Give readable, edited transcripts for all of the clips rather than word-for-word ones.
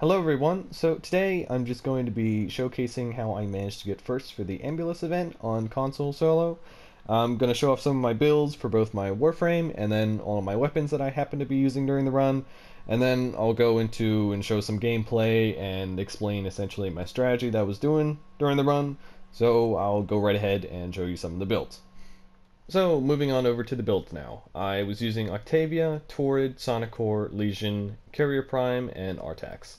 Hello everyone, so today I'm just going to be showcasing how I managed to get first for the Ambulas event on console solo. I'm going to show off some of my builds for both my Warframe and then all of my weapons that I happen to be using during the run, and then I'll go into and show some gameplay and explain essentially my strategy that I was doing during the run, so I'll go right ahead and show you some of the builds. So, moving on over to the builds now. I was using Octavia, Torrid, Sonicore, Legion, Carrier Prime, and Artax.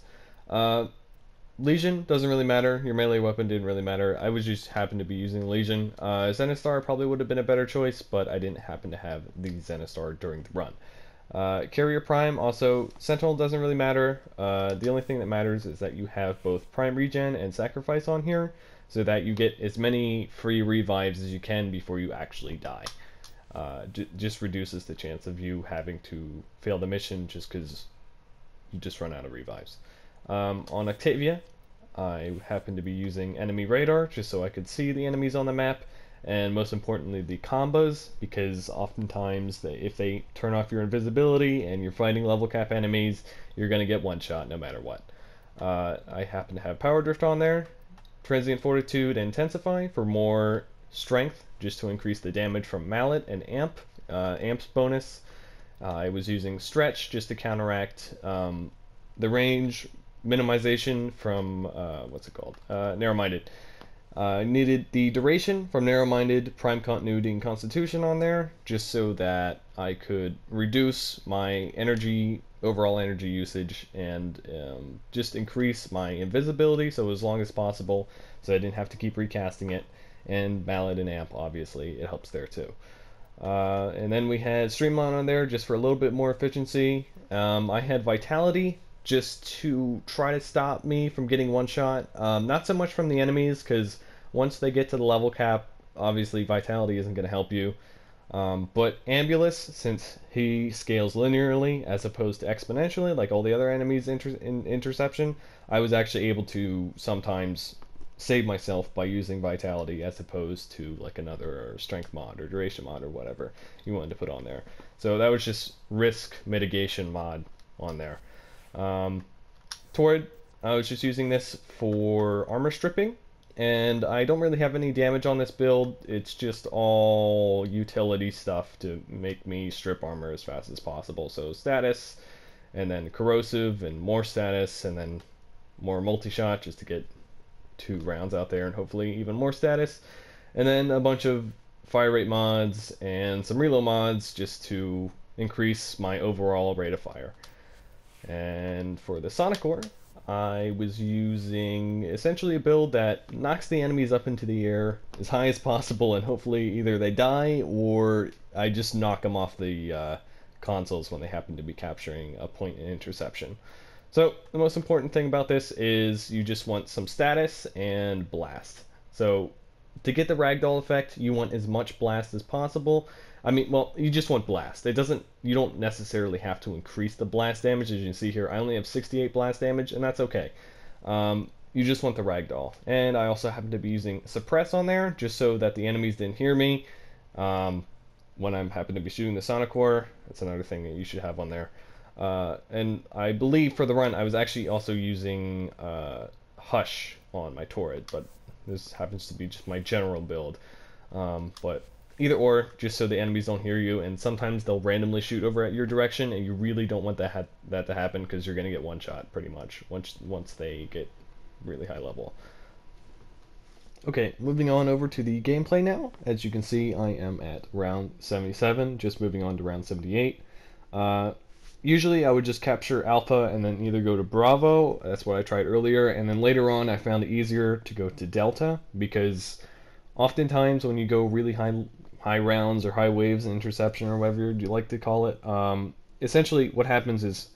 Uh, Legion doesn't really matter. Your melee weapon didn't really matter. I was just happened to be using Legion. Zenistar probably would have been a better choice, but I didn't happen to have the Zenistar during the run. Carrier Prime, also, Sentinel doesn't really matter. The only thing that matters is that you have both Prime Regen and Sacrifice on here, so that you get as many free revives as you can before you actually die. Just reduces the chance of you having to fail the mission just because you just run out of revives. On Octavia, I happen to be using enemy radar just so I could see the enemies on the map, and most importantly the combos, because oftentimes if they turn off your invisibility and you're fighting level cap enemies, you're going to get one shot no matter what. I happen to have Power Drift on there, Transient Fortitude, and Intensify for more strength, just to increase the damage from Mallet and Amp. Amp's bonus. I was using Stretch just to counteract the range minimization from what's it called? Narrow-minded. Needed the duration from narrow-minded, prime continuity, and constitution on there, just so that I could reduce my overall energy usage, and just increase my invisibility so as long as possible, so I didn't have to keep recasting it. And Mallet and Amp, obviously, it helps there too. And then we had Streamline on there just for a little bit more efficiency. I had Vitality just to try to stop me from getting one shot. Not so much from the enemies, because once they get to the level cap, obviously Vitality isn't going to help you. But Ambulas, since he scales linearly as opposed to exponentially, like all the other enemies in Interception, I was actually able to sometimes save myself by using Vitality as opposed to like another strength mod or duration mod or whatever you wanted to put on there. So that was just risk mitigation mod on there. Torrid, I was just using this for armor stripping, and I don't really have any damage on this build. It's just all utility stuff to make me strip armor as fast as possible. So status, and then corrosive, and more status, and then more multi-shot just to get 2 rounds out there, and hopefully even more status, and then a bunch of fire rate mods and some reload mods just to increase my overall rate of fire. And for the Sonicore, I was using essentially a build that knocks the enemies up into the air as high as possible, and hopefully either they die or I just knock them off the consoles when they happen to be capturing a point in Interception. So the most important thing about this is you just want some status and blast. So to get the ragdoll effect, you want as much blast as possible. I mean, well, you just want blast. You don't necessarily have to increase the blast damage. As you can see here, I only have 68 blast damage, and that's okay. You just want the ragdoll. And I also happen to be using suppress on there, just so that the enemies didn't hear me when I happen to be shooting the Sonicore. That's another thing that you should have on there. And I believe for the run, I was actually also using Hush on my Torrid, but this happens to be just my general build. But either or, just so the enemies don't hear you, and sometimes they'll randomly shoot over at your direction, and you really don't want that to happen, because you're going to get one shot pretty much once they get really high level. Okay, moving on over to the gameplay now. As you can see, I am at round 77, just moving on to round 78. Usually I would just capture Alpha and then either go to Bravo, that's what I tried earlier, and then later on I found it easier to go to Delta, because oftentimes when you go really high rounds or high waves in Interception or whatever you like to call it, essentially what happens is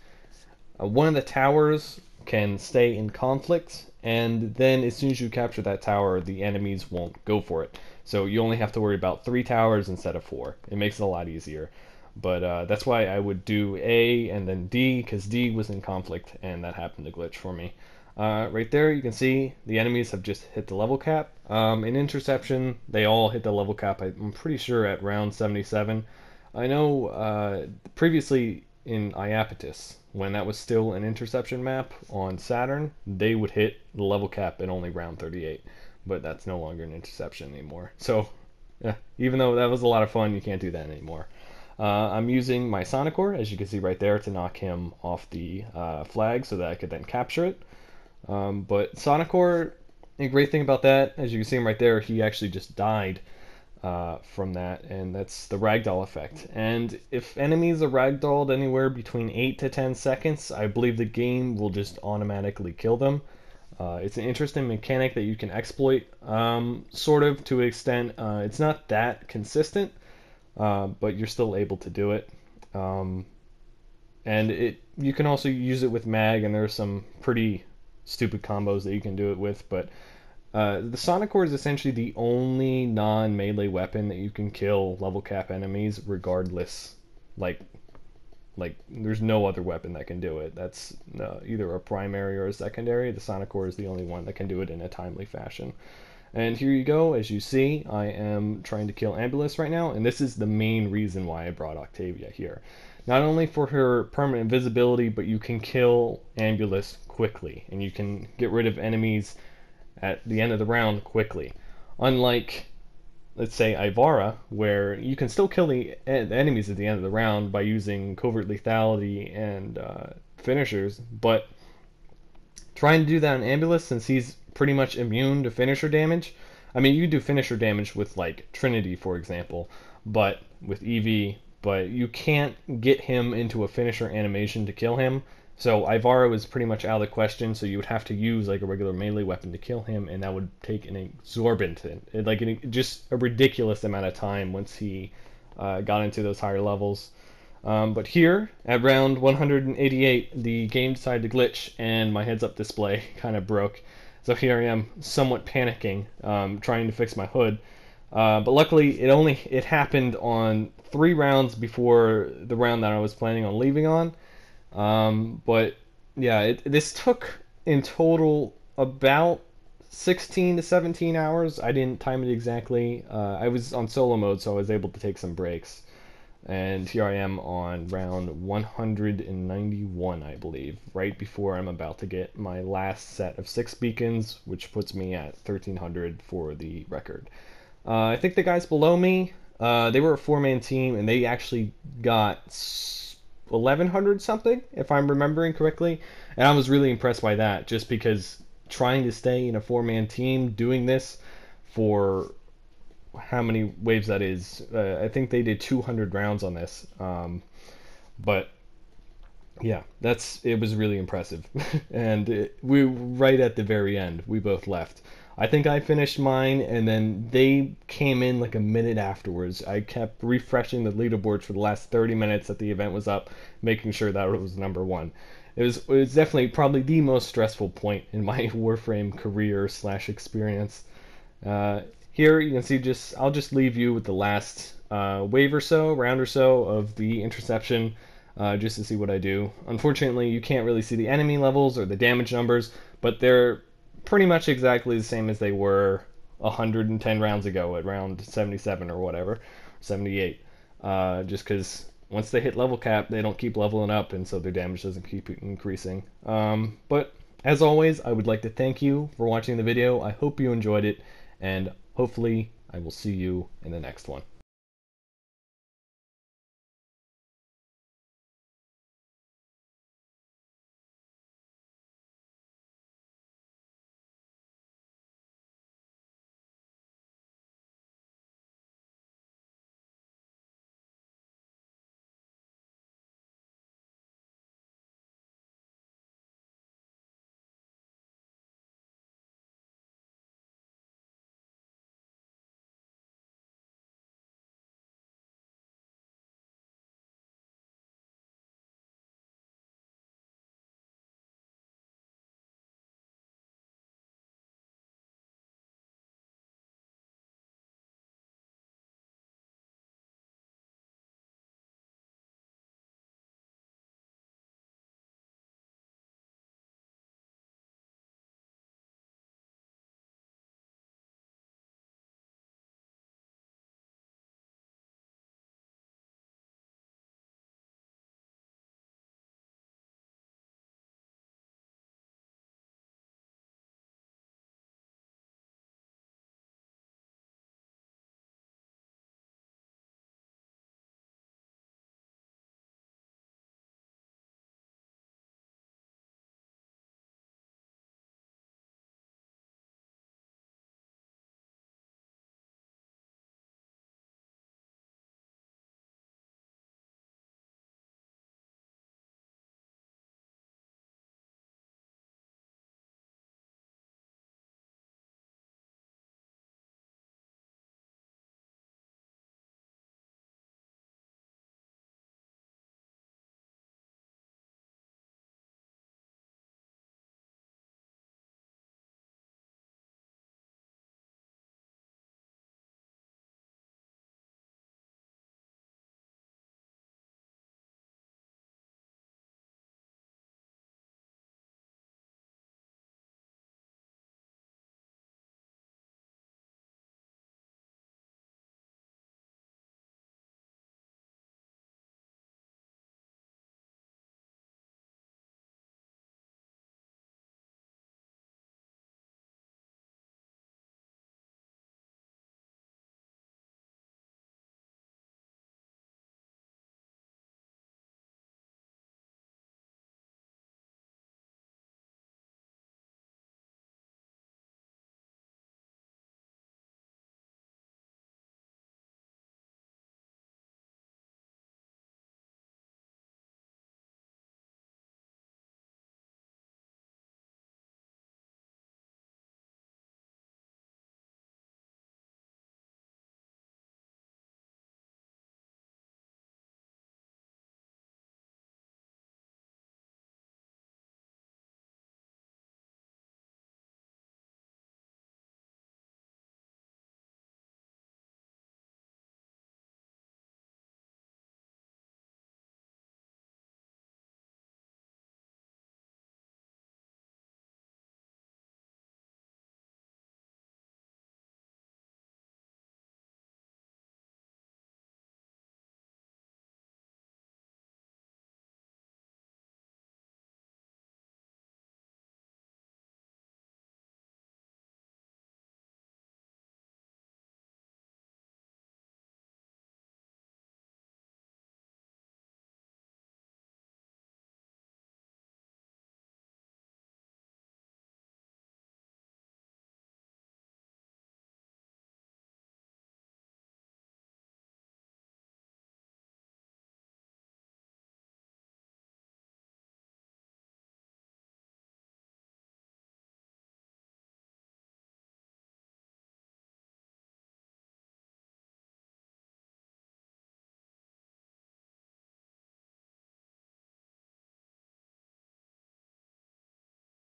one of the towers can stay in conflict, and then as soon as you capture that tower, the enemies won't go for it. So you only have to worry about 3 towers instead of 4. It makes it a lot easier. But that's why I would do A and then D, because D was in conflict, and that happened to glitch for me. Right there, you can see the enemies have just hit the level cap. In Interception, they all hit the level cap, I'm pretty sure, at round 77. I know previously in Iapetus, when that was still an interception map on Saturn, they would hit the level cap in only round 38. But that's no longer an interception anymore. So, yeah, even though that was a lot of fun, you can't do that anymore. I'm using my Sonicore, as you can see right there, to knock him off the flag so that I could then capture it. But Sonicore, a great thing about that, as you can see him right there, he actually just died from that, and that's the ragdoll effect. And if enemies are ragdolled anywhere between 8 to 10 seconds, I believe the game will just automatically kill them. It's an interesting mechanic that you can exploit, sort of, to an extent. It's not that consistent, but you're still able to do it. And you can also use it with mag, and there are some pretty stupid combos that you can do it with, but the Sonicore is essentially the only non-melee weapon that you can kill level cap enemies regardless. Like there's no other weapon that can do it. That's either a primary or a secondary. The Sonicore is the only one that can do it in a timely fashion. And here you go. As you see, I am trying to kill Ambulas right now, and this is the main reason why I brought Octavia here. Not only for her permanent invisibility, but you can kill Ambulas quickly, and you can get rid of enemies at the end of the round quickly. Unlike, let's say, Ivara, where you can still kill the enemies at the end of the round by using covert lethality and finishers, but trying to do that on Ambulus, since he's pretty much immune to finisher damage. I mean, you can do finisher damage with, like, Trinity, for example, but with EV, but you can't get him into a finisher animation to kill him. So Ivara was pretty much out of the question, so you would have to use like a regular melee weapon to kill him, and that would take an exorbitant, just a ridiculous amount of time once he got into those higher levels. But here, at round 188, the game decided to glitch, and my heads-up display kind of broke. So here I am, somewhat panicking, trying to fix my hood. But luckily, it happened on 3 rounds before the round that I was planning on leaving on. But yeah, this took in total about 16 to 17 hours. I didn't time it exactly. I was on solo mode, so I was able to take some breaks. And here I am on round 191, I believe, right before I'm about to get my last set of 6 beacons, which puts me at 1300 for the record. I think the guys below me, they were a 4-man team, and they actually got 1100 something, if I'm remembering correctly, and I was really impressed by that, just because trying to stay in a 4-man team doing this for how many waves that is, I think they did 200 rounds on this, but yeah, it was really impressive. And we right at the very end, we both left. I think I finished mine, and then they came in like a minute afterwards. I kept refreshing the leaderboards for the last 30 minutes that the event was up, making sure that it was number 1. It was definitely probably the most stressful point in my Warframe career / experience. Here you can see I'll just leave you with the last wave or so, round or so of the Interception, just to see what I do. Unfortunately, you can't really see the enemy levels or the damage numbers, but they're pretty much exactly the same as they were 110 rounds ago at round 77 or whatever, 78. Just because once they hit level cap, they don't keep leveling up, and so their damage doesn't keep increasing. But as always, I would like to thank you for watching the video. I hope you enjoyed it, and hopefully I will see you in the next one.